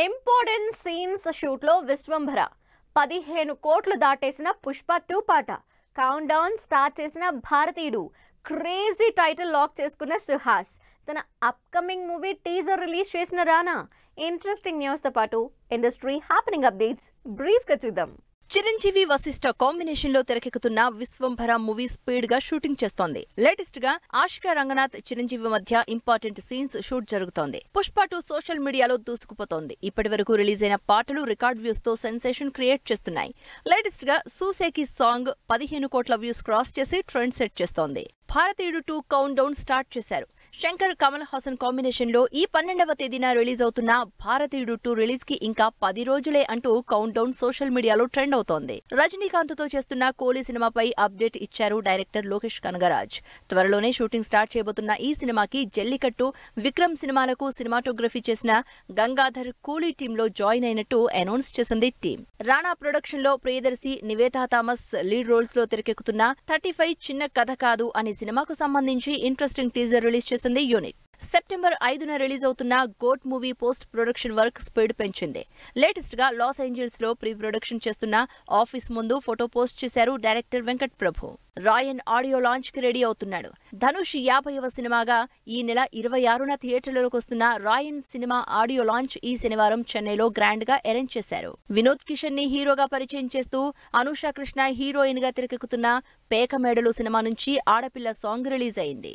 Important scenes shoot లో విశ్వంభర 15 కోట్లు దాటేసిన పుష్ప 2 పాట కౌంట్ డౌన్ స్టార్ట్ చేసిన భారతీయుడు క్రేజీ టైటిల్ లాక్ చేసుకున్న సుహాస్ తన అప్కమింగ్ మూవీ టీజర్ రిలీజ్ చేసిన రానా ఇంట్రెస్టింగ్ న్యూస్ తో పాటు ఇండస్ట్రీ హ్యాపెనింగ్ అప్డేట్స్ బ్రీఫ్ గా చూద్దాం. చిరంజీవి వశిష్ఠ కాంబినేషన్ లో తెరకెక్కుతున్న విశ్వంభర మూవీ స్పీడ్ గా షూటింగ్ చేస్తోంది. లేటెస్ట్ గా ఆశికా రంగనాథ్ చిరంజీవి మధ్య ఇంపార్టెంట్ సీన్స్ షూట్ జరుగుతోంది. పుష్ప 2 సోషల్ మీడియాలో దూసుకుపోతోంది. ఇప్పటి వరకు రిలీజ్ అయిన పాటలు రికార్డ్ వ్యూస్ తో సెన్సేషన్ క్రియేట్ చేస్తున్నాయి. లేటెస్ట్ గా సూసేకి సాంగ్ 15 కోట్ల వ్యూస్ క్రాస్ చేసి ట్రెండ్ సెట్ చేస్తోంది. భారతీయుడు 2 కౌంట్ డౌన్ స్టార్ట్ చేశారు. శంకర్ కమల్ హాసన్ కాంబినేషన్ లో ఈ 12వ తేదీన రిలీజ్ అవుతున్న భారతీయుడు 2 రిలీజ్ కి ఇంకా 10 రోజులే అంటూ కౌంట్ డౌన్ సోషల్ మీడియాలో ట్రెండ్ అవుతోంది. రజనీకాంత్ తో చేస్తున్న కోలి సినిమాపై అప్డేట్ ఇచ్చారు డైరెక్టర్ లోకేష్ కనగరాజ్. త్వరలోనే షూటింగ్ స్టార్ట్ చేయబోతున్న ఈ సినిమాకి జల్లికట్టు, విక్రమ్ సినిమాలకు సినిమాటోగ్రఫీ చేసిన గంగాధర్ కూలీ టీమ్ లో జాయిన్ అయినట్టు అనౌన్స్ చేసింది టీం. రానా ప్రొడక్షన్ లో ప్రియదర్శి, నివేతా థామస్ లీడ్ రోల్స్ లో తెరకెక్కుతున్న 35 చిన్న కథ కాదు అనే సినిమాకు సంబంధించి ఇంట్రెస్టింగ్ టీజర్ రిలీజ్ చేసింది యూనిట్. సెప్టెంబర్ 5న రిలీజ్ అవుతున్న GOAT movie post production work speed పెంచింది. లేటెస్ట్ గా లాస్ ఏంజల్స్ లో ప్రీ ప్రొడక్షన్ చేస్తున్న ఆఫీస్ ముందు ఫోటో పోస్ట్ చేశారు director Venkat Prabhu. Raayan audio launch కి రెడీ అవుతున్నాడు. ధనుష్ 50వ సినిమాగా ఈ నెల 26న థియేటర్లోకి వస్తున్న రాయన్ సినిమా ఆడియో లాంచ్ ఈ శనివారం చెన్నైలో గ్రాండ్ గా అరేంజ్ చేశారు. వినోద్ కిషన్ ని హీరోగా పరిచయం చేస్తూ అనూష కృష్ణ హీరోయిన్ గా తెరకెక్కుతున్న పేక మేడలు సినిమా నుంచి ఆడపిల్ల సాంగ్ రిలీజ్ అయింది.